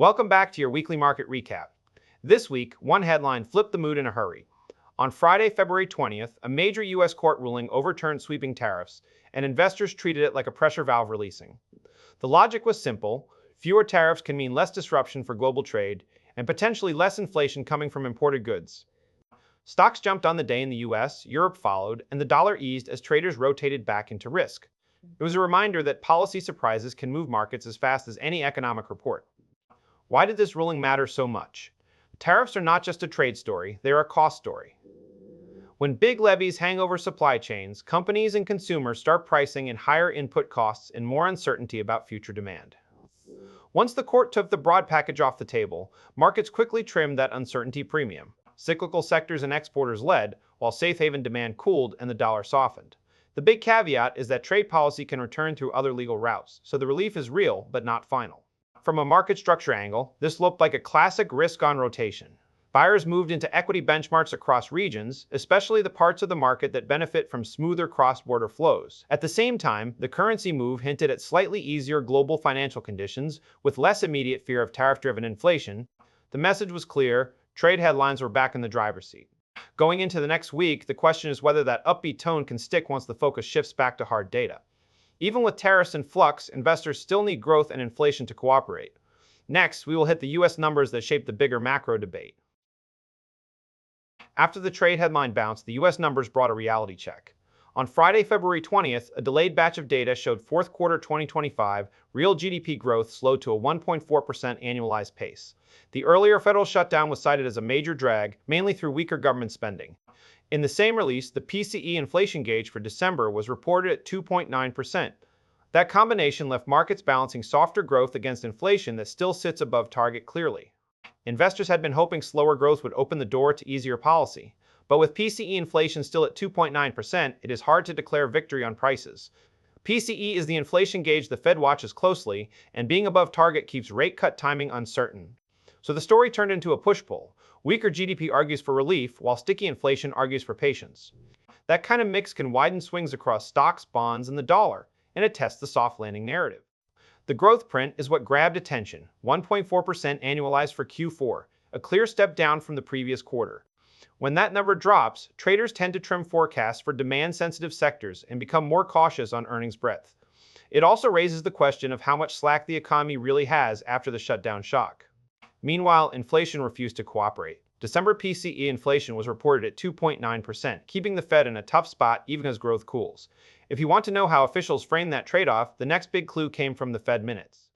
Welcome back to your weekly market recap. This week, one headline flipped the mood in a hurry. On Friday, February 20th, a major U.S. court ruling overturned sweeping tariffs, and investors treated it like a pressure valve releasing. The logic was simple: fewer tariffs can mean less disruption for global trade, and potentially less inflation coming from imported goods. Stocks jumped on the day in the US, Europe followed, and the dollar eased as traders rotated back into risk. It was a reminder that policy surprises can move markets as fast as any economic report. Why did this ruling matter so much? Tariffs are not just a trade story, they're a cost story. When big levies hang over supply chains, companies and consumers start pricing in higher input costs and more uncertainty about future demand. Once the court took the broad package off the table, markets quickly trimmed that uncertainty premium. Cyclical sectors and exporters led, while safe haven demand cooled and the dollar softened. The big caveat is that trade policy can return through other legal routes, so the relief is real but not final. From a market structure angle, this looked like a classic risk-on rotation. Buyers moved into equity benchmarks across regions, especially the parts of the market that benefit from smoother cross-border flows. At the same time, the currency move hinted at slightly easier global financial conditions with less immediate fear of tariff-driven inflation. The message was clear: trade headlines were back in the driver's seat. Going into the next week, the question is whether that upbeat tone can stick once the focus shifts back to hard data. Even with tariffs in flux, investors still need growth and inflation to cooperate. Next, we will hit the US numbers that shape the bigger macro debate. After the trade headline bounce, the US numbers brought a reality check. On Friday, February 20th, a delayed batch of data showed fourth quarter 2025 real GDP growth slowed to a 1.4% annualized pace. The earlier federal shutdown was cited as a major drag, mainly through weaker government spending. In the same release, the PCE inflation gauge for December was reported at 2.9%. That combination left markets balancing softer growth against inflation that still sits above target clearly. Investors had been hoping slower growth would open the door to easier policy. But with PCE inflation still at 2.9%, it is hard to declare victory on prices. PCE is the inflation gauge the Fed watches closely, and being above target keeps rate cut timing uncertain. So the story turned into a push-pull. Weaker GDP argues for relief, while sticky inflation argues for patience. That kind of mix can widen swings across stocks, bonds, and the dollar, and it tests the soft landing narrative. The growth print is what grabbed attention: 1.4% annualized for Q4, a clear step down from the previous quarter. When that number drops, traders tend to trim forecasts for demand-sensitive sectors and become more cautious on earnings breadth. It also raises the question of how much slack the economy really has after the shutdown shock. Meanwhile, inflation refused to cooperate. December PCE inflation was reported at 2.9%, keeping the Fed in a tough spot even as growth cools. If you want to know how officials frame that trade-off, the next big clue came from the Fed minutes.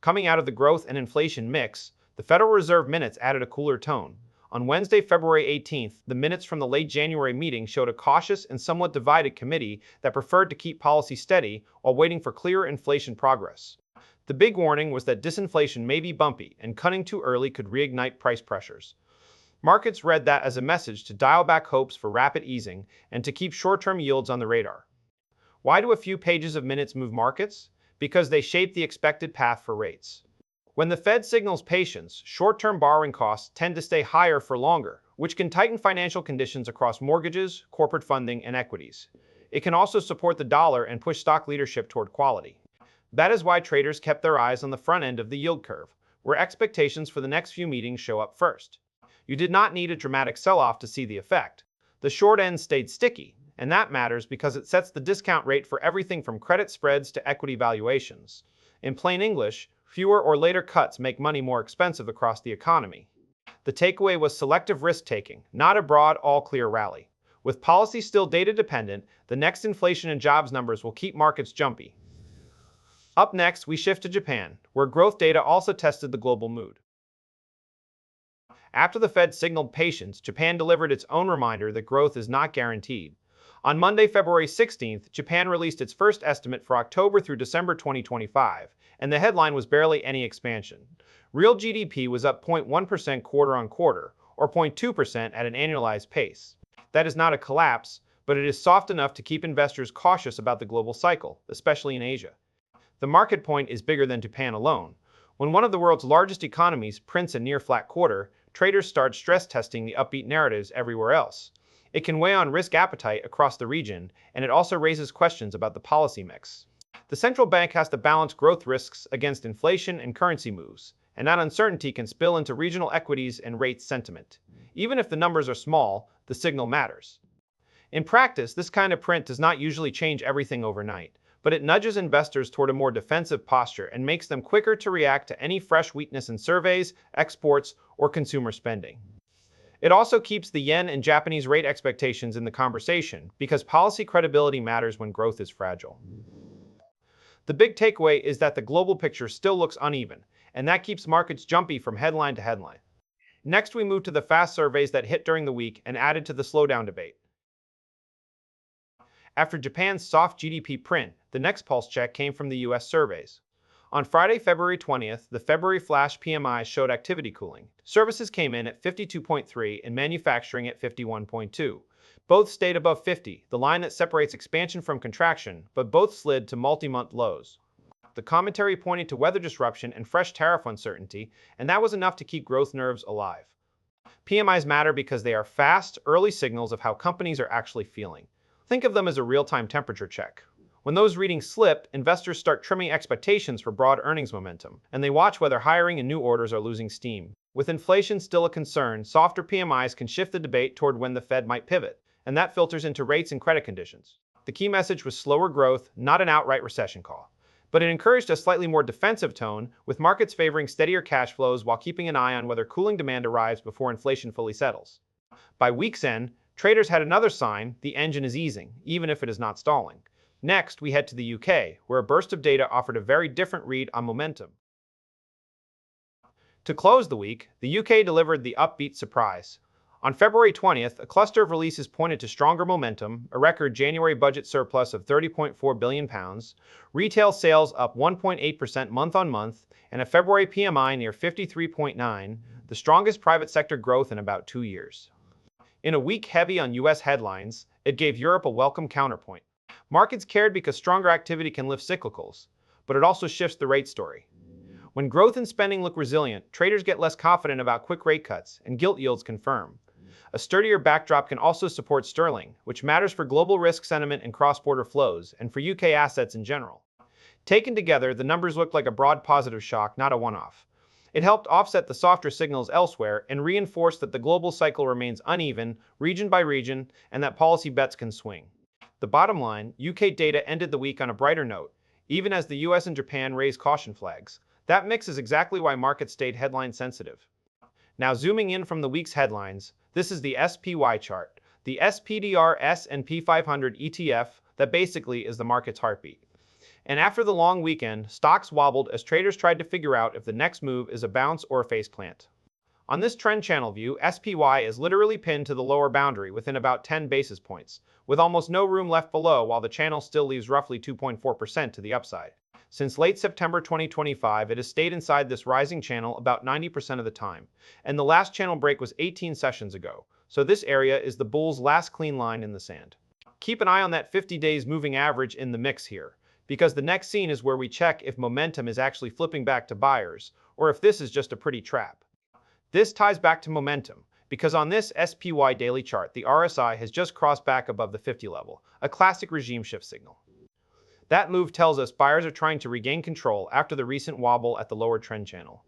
Coming out of the growth and inflation mix, the Federal Reserve minutes added a cooler tone. On Wednesday, February 18th, the minutes from the late January meeting showed a cautious and somewhat divided committee that preferred to keep policy steady while waiting for clearer inflation progress. The big warning was that disinflation may be bumpy, and cutting too early could reignite price pressures. Markets read that as a message to dial back hopes for rapid easing and to keep short-term yields on the radar. Why do a few pages of minutes move markets? Because they shape the expected path for rates. When the Fed signals patience, short-term borrowing costs tend to stay higher for longer, which can tighten financial conditions across mortgages, corporate funding, and equities. It can also support the dollar and push stock leadership toward quality. That is why traders kept their eyes on the front end of the yield curve, where expectations for the next few meetings show up first. You did not need a dramatic sell-off to see the effect. The short end stayed sticky, and that matters because it sets the discount rate for everything from credit spreads to equity valuations. In plain English, fewer or later cuts make money more expensive across the economy. The takeaway was selective risk-taking, not a broad, all-clear rally. With policy still data-dependent, the next inflation and jobs numbers will keep markets jumpy. Up next, we shift to Japan, where growth data also tested the global mood. After the Fed signaled patience, Japan delivered its own reminder that growth is not guaranteed. On Monday, February 16th, Japan released its first estimate for October through December 2025, and the headline was barely any expansion. Real GDP was up 0.1% quarter-on-quarter, or 0.2% at an annualized pace. That is not a collapse, but it is soft enough to keep investors cautious about the global cycle, especially in Asia. The market point is bigger than Japan alone. When one of the world's largest economies prints a near-flat quarter, traders start stress testing the upbeat narratives everywhere else. It can weigh on risk appetite across the region, and it also raises questions about the policy mix. The central bank has to balance growth risks against inflation and currency moves, and that uncertainty can spill into regional equities and rate sentiment. Even if the numbers are small, the signal matters. In practice, this kind of print does not usually change everything overnight, but it nudges investors toward a more defensive posture and makes them quicker to react to any fresh weakness in surveys, exports, or consumer spending. It also keeps the yen and Japanese rate expectations in the conversation because policy credibility matters when growth is fragile. The big takeaway is that the global picture still looks uneven, and that keeps markets jumpy from headline to headline. Next, we move to the fast surveys that hit during the week and added to the slowdown debate. After Japan's soft GDP print, the next pulse check came from the US surveys. On Friday, February 20th, the February flash PMIs showed activity cooling. Services came in at 52.3 and manufacturing at 51.2. Both stayed above 50, the line that separates expansion from contraction, but both slid to multi-month lows. The commentary pointed to weather disruption and fresh tariff uncertainty, and that was enough to keep growth nerves alive. PMIs matter because they are fast, early signals of how companies are actually feeling. Think of them as a real-time temperature check. When those readings slip, investors start trimming expectations for broad earnings momentum, and they watch whether hiring and new orders are losing steam. With inflation still a concern, softer PMIs can shift the debate toward when the Fed might pivot, and that filters into rates and credit conditions. The key message was slower growth, not an outright recession call. But it encouraged a slightly more defensive tone, with markets favoring steadier cash flows while keeping an eye on whether cooling demand arrives before inflation fully settles. By week's end, traders had another sign: the engine is easing, even if it is not stalling. Next, we head to the UK, where a burst of data offered a very different read on momentum. To close the week, the UK delivered the upbeat surprise. On February 20th, a cluster of releases pointed to stronger momentum, a record January budget surplus of £30.4 billion, retail sales up 1.8% month-on-month, and a February PMI near 53.9, the strongest private sector growth in about 2 years. In a week heavy on US headlines, it gave Europe a welcome counterpoint. Markets cared because stronger activity can lift cyclicals, but it also shifts the rate story. When growth and spending look resilient, traders get less confident about quick rate cuts, and gilt yields confirm. A sturdier backdrop can also support sterling, which matters for global risk sentiment and cross-border flows, and for UK assets in general. Taken together, the numbers looked like a broad positive shock, not a one-off. It helped offset the softer signals elsewhere and reinforced that the global cycle remains uneven, region by region, and that policy bets can swing. The bottom line, UK data ended the week on a brighter note, even as the US and Japan raised caution flags. That mix is exactly why markets stayed headline sensitive. Now zooming in from the week's headlines, this is the SPY chart, the SPDR S&P 500 ETF that basically is the market's heartbeat. And after the long weekend, stocks wobbled as traders tried to figure out if the next move is a bounce or a faceplant. On this trend channel view, SPY is literally pinned to the lower boundary within about 10 basis points, with almost no room left below while the channel still leaves roughly 2.4% to the upside. Since late September 2025, it has stayed inside this rising channel about 90% of the time, and the last channel break was 18 sessions ago, so this area is the bull's last clean line in the sand. Keep an eye on that 50 days moving average in the mix here, because the next scene is where we check if momentum is actually flipping back to buyers, or if this is just a pretty trap. This ties back to momentum, because on this SPY daily chart, the RSI has just crossed back above the 50 level, a classic regime shift signal. That move tells us buyers are trying to regain control after the recent wobble at the lower trend channel.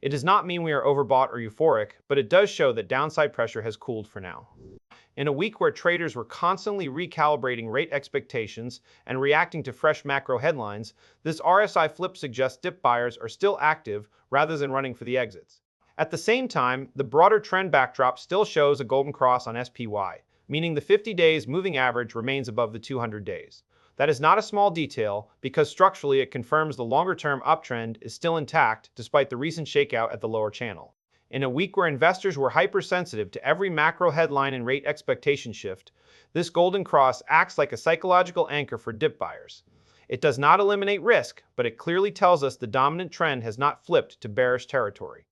It does not mean we are overbought or euphoric, but it does show that downside pressure has cooled for now. In a week where traders were constantly recalibrating rate expectations and reacting to fresh macro headlines, this RSI flip suggests dip buyers are still active rather than running for the exits. At the same time, the broader trend backdrop still shows a golden cross on SPY, meaning the 50 days moving average remains above the 200 days. That is not a small detail, because structurally it confirms the longer-term uptrend is still intact despite the recent shakeout at the lower channel. In a week where investors were hypersensitive to every macro headline and rate expectation shift, this golden cross acts like a psychological anchor for dip buyers. It does not eliminate risk, but it clearly tells us the dominant trend has not flipped to bearish territory.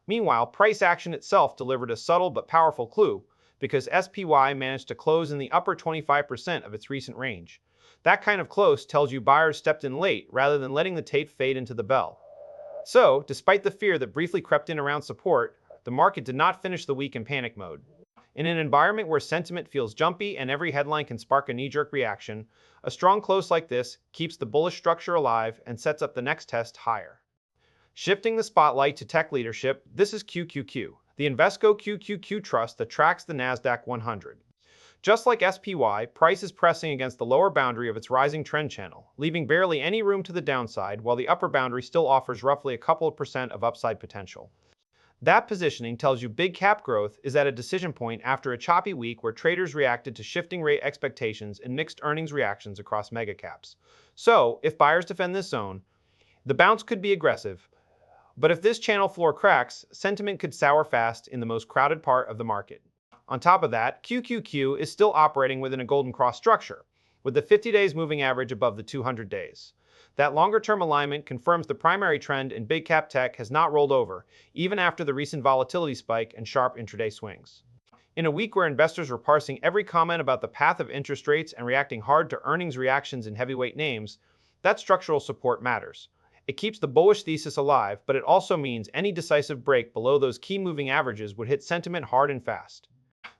Meanwhile, price action itself delivered a subtle but powerful clue, because SPY managed to close in the upper 25% of its recent range. That kind of close tells you buyers stepped in late rather than letting the tape fade into the bell. So, despite the fear that briefly crept in around support, the market did not finish the week in panic mode. In an environment where sentiment feels jumpy and every headline can spark a knee-jerk reaction, a strong close like this keeps the bullish structure alive and sets up the next test higher. Shifting the spotlight to tech leadership, this is QQQ, the Invesco QQQ trust that tracks the Nasdaq 100. Just like SPY, price is pressing against the lower boundary of its rising trend channel, leaving barely any room to the downside, while the upper boundary still offers roughly a couple of percent of upside potential. That positioning tells you big cap growth is at a decision point after a choppy week where traders reacted to shifting rate expectations and mixed earnings reactions across mega caps. So, if buyers defend this zone, the bounce could be aggressive. But if this channel floor cracks, sentiment could sour fast in the most crowded part of the market. On top of that, QQQ is still operating within a golden cross structure, with the 50 days moving average above the 200 days. That longer-term alignment confirms the primary trend in big cap tech has not rolled over, even after the recent volatility spike and sharp intraday swings. In a week where investors were parsing every comment about the path of interest rates and reacting hard to earnings reactions in heavyweight names, that structural support matters. It keeps the bullish thesis alive, but it also means any decisive break below those key moving averages would hit sentiment hard and fast.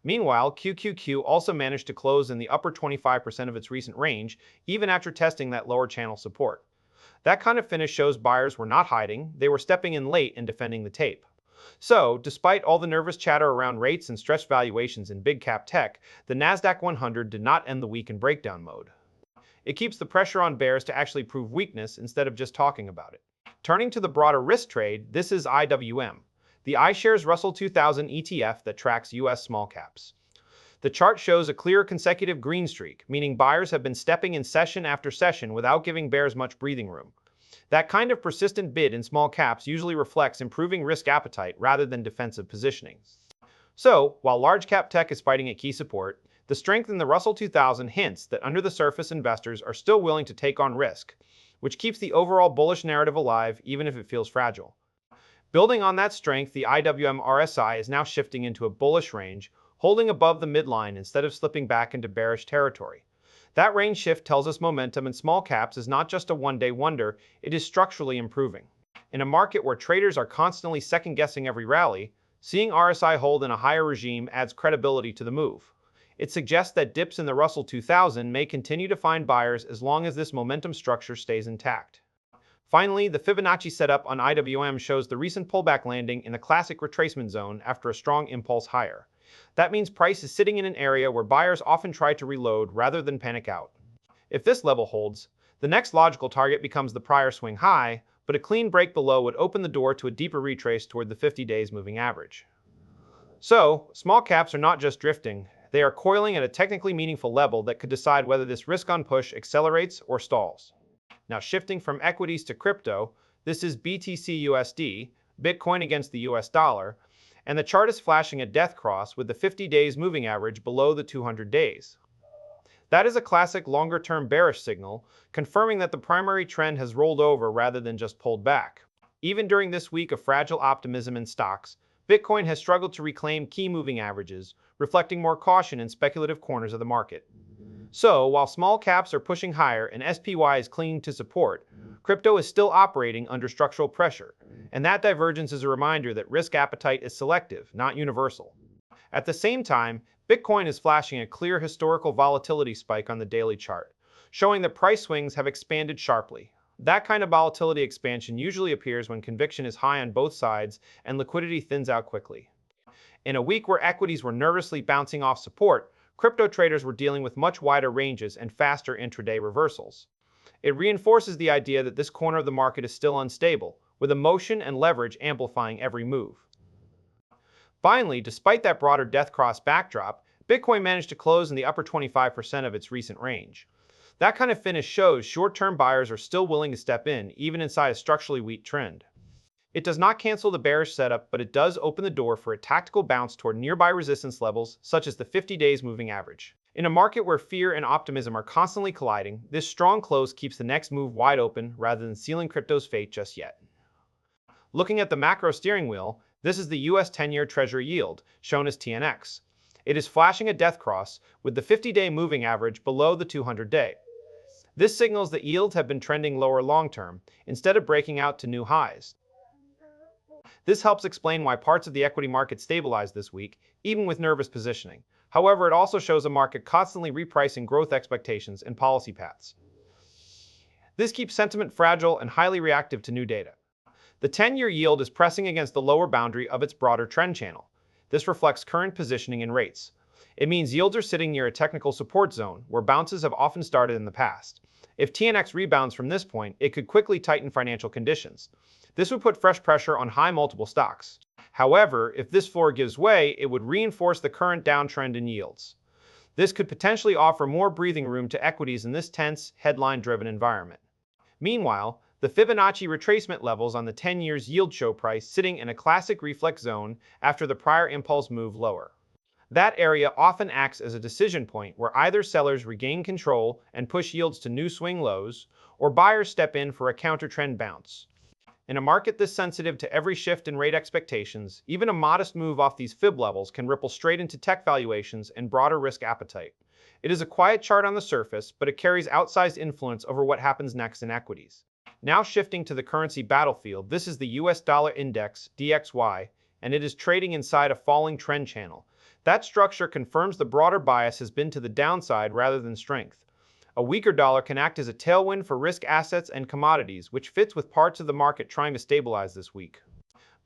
Meanwhile, QQQ also managed to close in the upper 25% of its recent range, even after testing that lower channel support. That kind of finish shows buyers were not hiding, they were stepping in late and defending the tape. So, despite all the nervous chatter around rates and stretched valuations in big cap tech, the Nasdaq 100 did not end the week in breakdown mode. It keeps the pressure on bears to actually prove weakness instead of just talking about it. Turning to the broader risk trade, this is IWM, the iShares Russell 2000 ETF that tracks US small caps. The chart shows a clear consecutive green streak, meaning buyers have been stepping in session after session without giving bears much breathing room. That kind of persistent bid in small caps usually reflects improving risk appetite rather than defensive positioning. So, while large cap tech is fighting at key support, the strength in the Russell 2000 hints that under the surface investors are still willing to take on risk, which keeps the overall bullish narrative alive even if it feels fragile. Building on that strength, the IWM RSI is now shifting into a bullish range, holding above the midline instead of slipping back into bearish territory. That range shift tells us momentum in small caps is not just a one-day wonder, it is structurally improving. In a market where traders are constantly second-guessing every rally, seeing RSI hold in a higher regime adds credibility to the move. It suggests that dips in the Russell 2000 may continue to find buyers as long as this momentum structure stays intact. Finally, the Fibonacci setup on IWM shows the recent pullback landing in the classic retracement zone after a strong impulse higher. That means price is sitting in an area where buyers often try to reload rather than panic out. If this level holds, the next logical target becomes the prior swing high, but a clean break below would open the door to a deeper retrace toward the 50 days moving average. So, small caps are not just drifting, they are coiling at a technically meaningful level that could decide whether this risk-on push accelerates or stalls. Now shifting from equities to crypto, this is BTC USD, Bitcoin against the US dollar, and the chart is flashing a death cross with the 50 days moving average below the 200 days. That is a classic longer-term bearish signal, confirming that the primary trend has rolled over rather than just pulled back. Even during this week of fragile optimism in stocks, Bitcoin has struggled to reclaim key moving averages, reflecting more caution in speculative corners of the market. So, while small caps are pushing higher and SPY is clinging to support, crypto is still operating under structural pressure, and that divergence is a reminder that risk appetite is selective, not universal. At the same time, Bitcoin is flashing a clear historical volatility spike on the daily chart, showing that price swings have expanded sharply. That kind of volatility expansion usually appears when conviction is high on both sides and liquidity thins out quickly. In a week where equities were nervously bouncing off support, crypto traders were dealing with much wider ranges and faster intraday reversals. It reinforces the idea that this corner of the market is still unstable, with emotion and leverage amplifying every move. Finally, despite that broader death cross backdrop, Bitcoin managed to close in the upper 25% of its recent range. That kind of finish shows short-term buyers are still willing to step in, even inside a structurally weak trend. It does not cancel the bearish setup, but it does open the door for a tactical bounce toward nearby resistance levels, such as the 50 days moving average. In a market where fear and optimism are constantly colliding, this strong close keeps the next move wide open rather than sealing crypto's fate just yet. Looking at the macro steering wheel, this is the US 10-year Treasury yield, shown as TNX. It is flashing a death cross, with the 50-day moving average below the 200-day. This signals that yields have been trending lower long-term, instead of breaking out to new highs. This helps explain why parts of the equity market stabilized this week, even with nervous positioning. However, it also shows a market constantly repricing growth expectations and policy paths. This keeps sentiment fragile and highly reactive to new data. The 10-year yield is pressing against the lower boundary of its broader trend channel. This reflects current positioning in rates. It means yields are sitting near a technical support zone, where bounces have often started in the past. If TNX rebounds from this point, it could quickly tighten financial conditions. This would put fresh pressure on high multiple stocks. However, if this floor gives way, it would reinforce the current downtrend in yields. This could potentially offer more breathing room to equities in this tense, headline-driven environment. Meanwhile, the Fibonacci retracement levels on the 10-year yield show price sitting in a classic reflex zone after the prior impulse move lower. That area often acts as a decision point where either sellers regain control and push yields to new swing lows, or buyers step in for a counter-trend bounce. In a market this sensitive to every shift in rate expectations, even a modest move off these fib levels can ripple straight into tech valuations and broader risk appetite. It is a quiet chart on the surface, but it carries outsized influence over what happens next in equities. Now shifting to the currency battlefield, this is the US dollar index, DXY, and it is trading inside a falling trend channel. That structure confirms the broader bias has been to the downside rather than strength. A weaker dollar can act as a tailwind for risk assets and commodities, which fits with parts of the market trying to stabilize this week.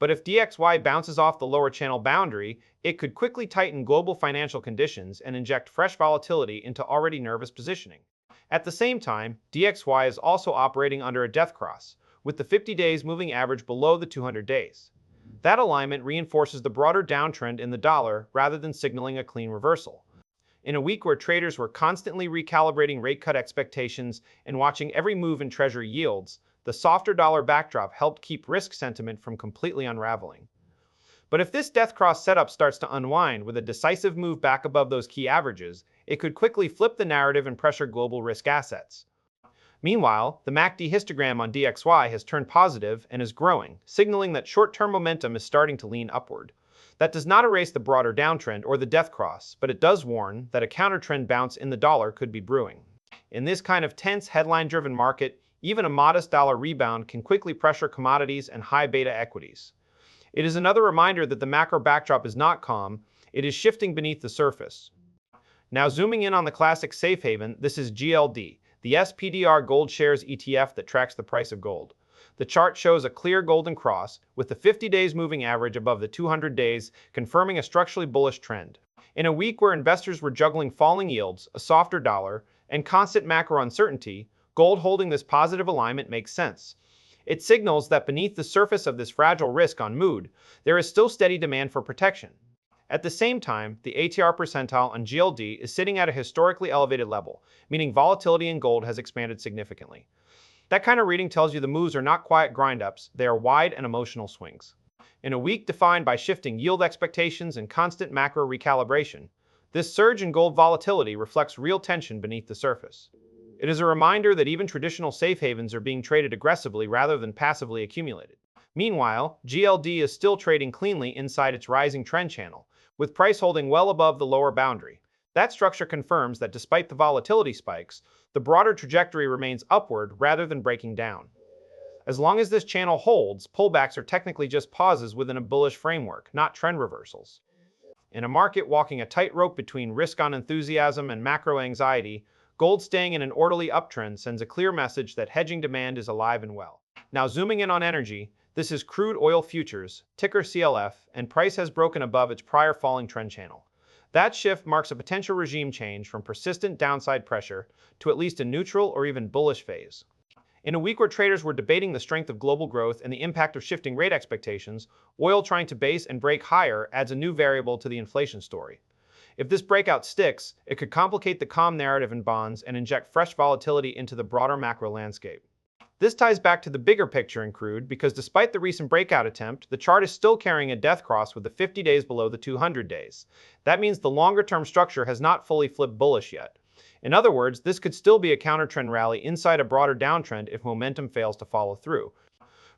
But if DXY bounces off the lower channel boundary, it could quickly tighten global financial conditions and inject fresh volatility into already nervous positioning. At the same time, DXY is also operating under a death cross, with the 50 days moving average below the 200 days. That alignment reinforces the broader downtrend in the dollar rather than signaling a clean reversal. In a week where traders were constantly recalibrating rate cut expectations and watching every move in Treasury yields, the softer dollar backdrop helped keep risk sentiment from completely unraveling. But if this death cross setup starts to unwind with a decisive move back above those key averages, it could quickly flip the narrative and pressure global risk assets. Meanwhile, the MACD histogram on DXY has turned positive and is growing, signaling that short-term momentum is starting to lean upward. That does not erase the broader downtrend or the death cross, but it does warn that a counter-trend bounce in the dollar could be brewing. In this kind of tense, headline-driven market, even a modest dollar rebound can quickly pressure commodities and high-beta equities. It is another reminder that the macro backdrop is not calm, it is shifting beneath the surface. Now zooming in on the classic safe haven, this is GLD, the SPDR Gold Shares ETF that tracks the price of gold. The chart shows a clear golden cross, with the 50 days moving average above the 200 days, confirming a structurally bullish trend. In a week where investors were juggling falling yields, a softer dollar, and constant macro uncertainty, gold holding this positive alignment makes sense. It signals that beneath the surface of this fragile risk on mood, there is still steady demand for protection. At the same time, the ATR percentile on GLD is sitting at a historically elevated level, meaning volatility in gold has expanded significantly. That kind of reading tells you the moves are not quiet grind-ups, they are wide and emotional swings. In a week defined by shifting yield expectations and constant macro recalibration, this surge in gold volatility reflects real tension beneath the surface. It is a reminder that even traditional safe havens are being traded aggressively rather than passively accumulated. Meanwhile, GLD is still trading cleanly inside its rising trend channel, with price holding well above the lower boundary. That structure confirms that despite the volatility spikes, the broader trajectory remains upward rather than breaking down. As long as this channel holds, pullbacks are technically just pauses within a bullish framework, not trend reversals. In a market walking a tightrope between risk-on enthusiasm and macro anxiety, gold staying in an orderly uptrend sends a clear message that hedging demand is alive and well. Now zooming in on energy, this is crude oil futures, ticker CLF, and price has broken above its prior falling trend channel. That shift marks a potential regime change from persistent downside pressure to at least a neutral or even bullish phase. In a week where traders were debating the strength of global growth and the impact of shifting rate expectations, oil trying to base and break higher adds a new variable to the inflation story. If this breakout sticks, it could complicate the calm narrative in bonds and inject fresh volatility into the broader macro landscape. This ties back to the bigger picture in crude because despite the recent breakout attempt, the chart is still carrying a death cross with the 50 days below the 200 days. That means the longer-term structure has not fully flipped bullish yet. In other words, this could still be a counter-trend rally inside a broader downtrend if momentum fails to follow through.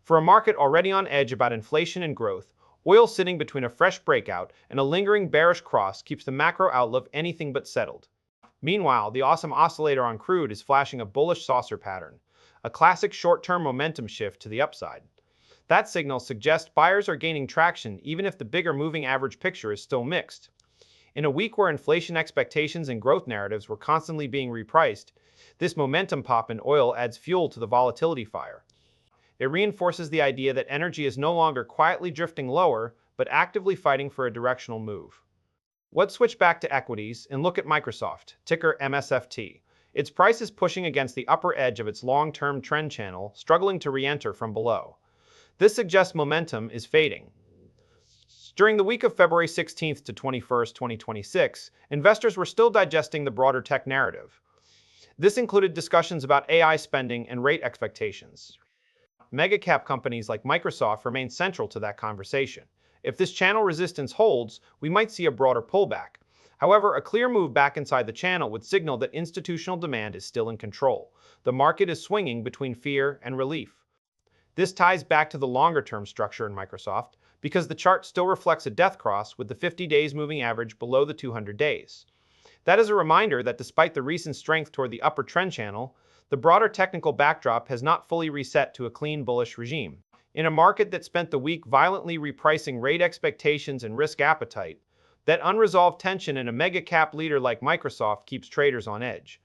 For a market already on edge about inflation and growth, oil sitting between a fresh breakout and a lingering bearish cross keeps the macro outlook anything but settled. Meanwhile, the awesome oscillator on crude is flashing a bullish saucer pattern, a classic short-term momentum shift to the upside. That signal suggests buyers are gaining traction even if the bigger moving average picture is still mixed. In a week where inflation expectations and growth narratives were constantly being repriced, this momentum pop in oil adds fuel to the volatility fire. It reinforces the idea that energy is no longer quietly drifting lower, but actively fighting for a directional move. Let's switch back to equities and look at Microsoft, ticker MSFT. Its price is pushing against the upper edge of its long-term trend channel, struggling to re-enter from below. This suggests momentum is fading. During the week of February 16th to 21st, 2026, investors were still digesting the broader tech narrative. This included discussions about AI spending and rate expectations. Mega-cap companies like Microsoft remain central to that conversation. If this channel resistance holds, we might see a broader pullback. However, a clear move back inside the channel would signal that institutional demand is still in control. The market is swinging between fear and relief. This ties back to the longer-term structure in Microsoft because the chart still reflects a death cross with the 50 days moving average below the 200 days. That is a reminder that despite the recent strength toward the upper trend channel, the broader technical backdrop has not fully reset to a clean bullish regime. In a market that spent the week violently repricing rate expectations and risk appetite, that unresolved tension in a mega-cap leader like Microsoft keeps traders on edge.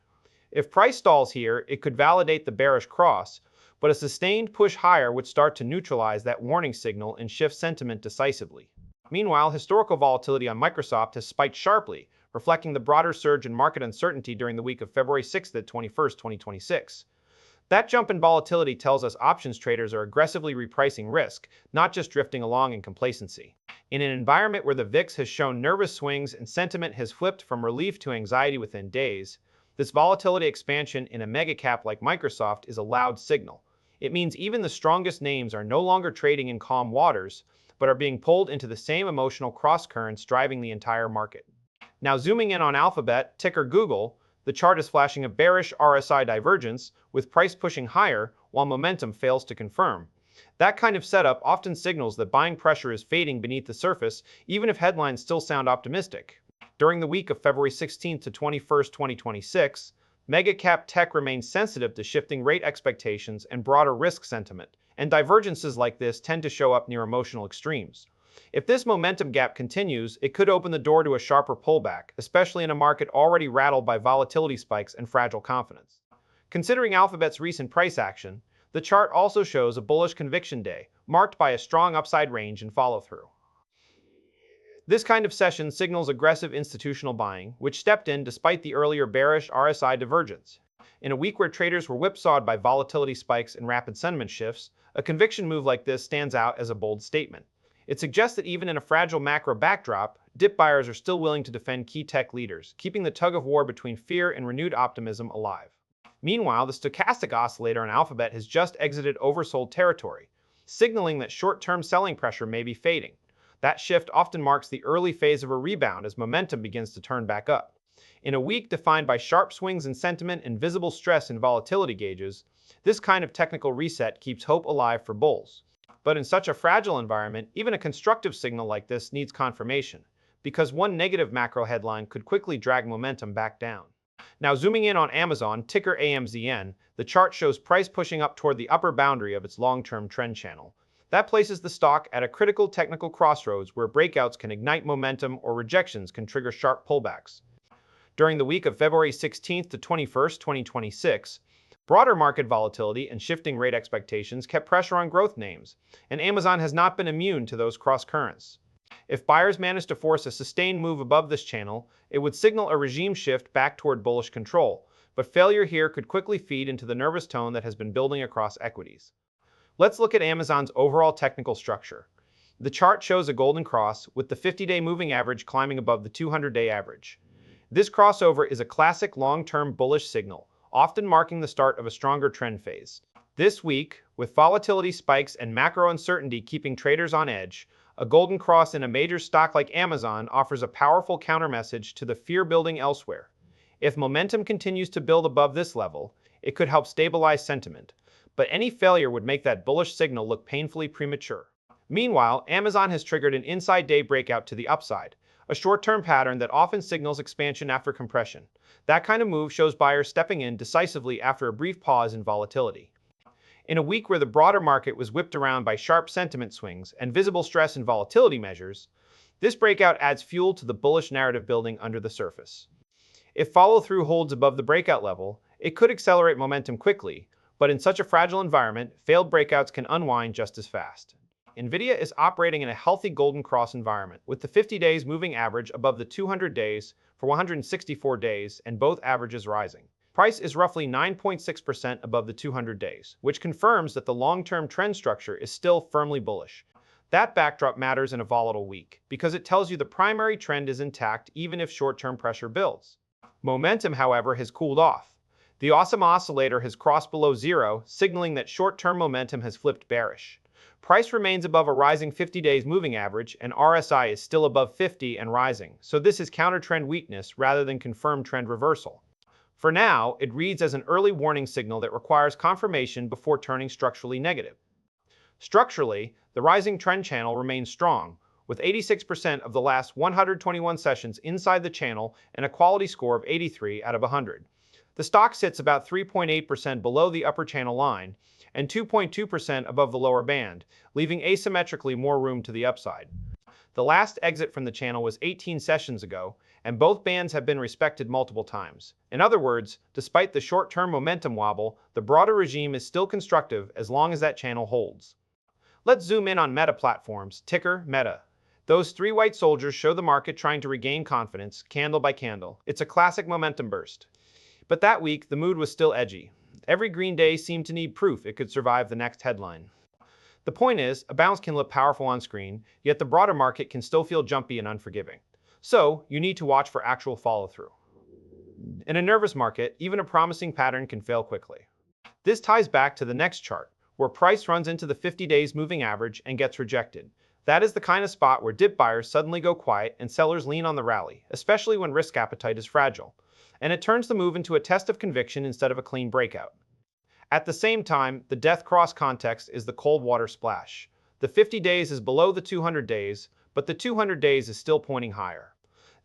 If price stalls here, it could validate the bearish cross, but a sustained push higher would start to neutralize that warning signal and shift sentiment decisively. Meanwhile, historical volatility on Microsoft has spiked sharply, reflecting the broader surge in market uncertainty during the week of February 6th to 21st, 2026. That jump in volatility tells us options traders are aggressively repricing risk, not just drifting along in complacency. In an environment where the VIX has shown nervous swings and sentiment has flipped from relief to anxiety within days, this volatility expansion in a mega-cap like Microsoft is a loud signal. It means even the strongest names are no longer trading in calm waters, but are being pulled into the same emotional cross-currents driving the entire market. Now zooming in on Alphabet, ticker Google, the chart is flashing a bearish RSI divergence, with price pushing higher while momentum fails to confirm. That kind of setup often signals that buying pressure is fading beneath the surface, even if headlines still sound optimistic. During the week of February 16th to 21st, 2026, mega-cap tech remains sensitive to shifting rate expectations and broader risk sentiment, and divergences like this tend to show up near emotional extremes. If this momentum gap continues, it could open the door to a sharper pullback, especially in a market already rattled by volatility spikes and fragile confidence. Considering Alphabet's recent price action, the chart also shows a bullish conviction day, marked by a strong upside range and follow-through. This kind of session signals aggressive institutional buying, which stepped in despite the earlier bearish RSI divergence. In a week where traders were whipsawed by volatility spikes and rapid sentiment shifts, a conviction move like this stands out as a bold statement. It suggests that even in a fragile macro backdrop, dip buyers are still willing to defend key tech leaders, keeping the tug-of-war between fear and renewed optimism alive. Meanwhile, the stochastic oscillator on Alphabet has just exited oversold territory, signaling that short-term selling pressure may be fading. That shift often marks the early phase of a rebound as momentum begins to turn back up. In a week defined by sharp swings in sentiment and visible stress in volatility gauges, this kind of technical reset keeps hope alive for bulls. But in such a fragile environment, even a constructive signal like this needs confirmation, because one negative macro headline could quickly drag momentum back down. Now zooming in on Amazon, ticker AMZN, the chart shows price pushing up toward the upper boundary of its long-term trend channel. That places the stock at a critical technical crossroads where breakouts can ignite momentum or rejections can trigger sharp pullbacks. During the week of February 16th to 21st, 2026, broader market volatility and shifting rate expectations kept pressure on growth names, and Amazon has not been immune to those cross-currents. If buyers manage to force a sustained move above this channel, it would signal a regime shift back toward bullish control, but failure here could quickly feed into the nervous tone that has been building across equities. Let's look at Amazon's overall technical structure. The chart shows a golden cross, with the 50-day moving average climbing above the 200-day average. This crossover is a classic long-term bullish signal, often marking the start of a stronger trend phase. This week, with volatility spikes and macro uncertainty keeping traders on edge, a golden cross in a major stock like Amazon offers a powerful countermessage to the fear building elsewhere. If momentum continues to build above this level, it could help stabilize sentiment, but any failure would make that bullish signal look painfully premature. Meanwhile, Amazon has triggered an inside day breakout to the upside, a short-term pattern that often signals expansion after compression. That kind of move shows buyers stepping in decisively after a brief pause in volatility. In a week where the broader market was whipped around by sharp sentiment swings and visible stress and volatility measures, this breakout adds fuel to the bullish narrative building under the surface. If follow-through holds above the breakout level, it could accelerate momentum quickly, but in such a fragile environment, failed breakouts can unwind just as fast. Nvidia is operating in a healthy golden cross environment, with the 50 days moving average above the 200 days for 164 days and both averages rising. Price is roughly 9.6% above the 200 days, which confirms that the long-term trend structure is still firmly bullish. That backdrop matters in a volatile week, because it tells you the primary trend is intact even if short-term pressure builds. Momentum, however, has cooled off. The awesome oscillator has crossed below zero, signaling that short-term momentum has flipped bearish. Price remains above a rising 50 days moving average, and RSI is still above 50 and rising, so this is counter-trend weakness rather than confirmed trend reversal. For now, it reads as an early warning signal that requires confirmation before turning structurally negative. Structurally, the rising trend channel remains strong, with 86% of the last 121 sessions inside the channel and a quality score of 83 out of 100. The stock sits about 3.8% below the upper channel line and 2.2% above the lower band, leaving asymmetrically more room to the upside. The last exit from the channel was 18 sessions ago, and both bands have been respected multiple times. In other words, despite the short-term momentum wobble, the broader regime is still constructive as long as that channel holds. Let's zoom in on Meta platforms, ticker Meta. Those three white soldiers show the market trying to regain confidence, candle by candle. It's a classic momentum burst. But that week, the mood was still edgy. Every green day seemed to need proof it could survive the next headline. The point is, a bounce can look powerful on screen, yet the broader market can still feel jumpy and unforgiving. So, you need to watch for actual follow-through. In a nervous market, even a promising pattern can fail quickly. This ties back to the next chart, where price runs into the 50 days moving average and gets rejected. That is the kind of spot where dip buyers suddenly go quiet and sellers lean on the rally, especially when risk appetite is fragile. And it turns the move into a test of conviction instead of a clean breakout. At the same time, the death cross context is the cold water splash. The 50 days is below the 200 days, but the 200 days is still pointing higher.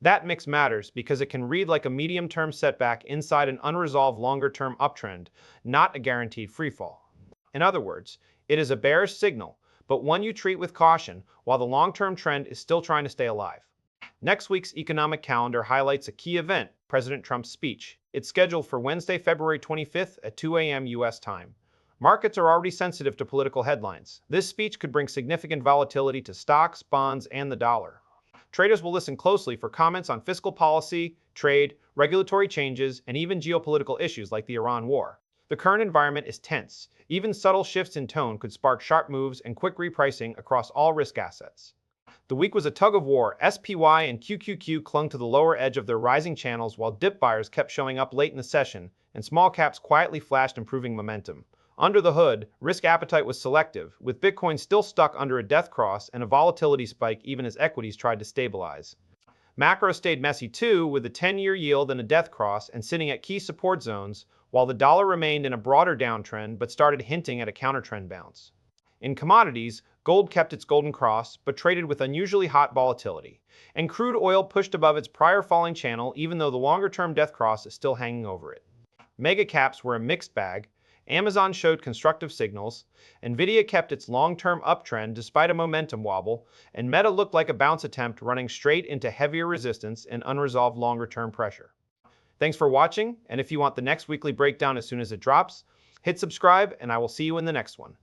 That mix matters because it can read like a medium-term setback inside an unresolved longer-term uptrend, not a guaranteed freefall. In other words, it is a bearish signal, but one you treat with caution while the long-term trend is still trying to stay alive. Next week's economic calendar highlights a key event, President Trump's speech. It's scheduled for Wednesday, February 25th at 2 a.m. U.S. time. Markets are already sensitive to political headlines. This speech could bring significant volatility to stocks, bonds, and the dollar. Traders will listen closely for comments on fiscal policy, trade, regulatory changes, and even geopolitical issues like the Iran war. The current environment is tense. Even subtle shifts in tone could spark sharp moves and quick repricing across all risk assets. The week was a tug-of-war. SPY and QQQ clung to the lower edge of their rising channels while dip buyers kept showing up late in the session, and small caps quietly flashed improving momentum. Under the hood, risk appetite was selective, with Bitcoin still stuck under a death cross and a volatility spike even as equities tried to stabilize. Macro stayed messy too, with a 10-year yield and a death cross and sitting at key support zones, while the dollar remained in a broader downtrend but started hinting at a countertrend bounce. In commodities, gold kept its golden cross, but traded with unusually hot volatility, and crude oil pushed above its prior falling channel even though the longer-term death cross is still hanging over it. Mega caps were a mixed bag. Amazon showed constructive signals, Nvidia kept its long-term uptrend despite a momentum wobble, and Meta looked like a bounce attempt running straight into heavier resistance and unresolved longer-term pressure. Thanks for watching, and if you want the next weekly breakdown as soon as it drops, hit subscribe and I will see you in the next one.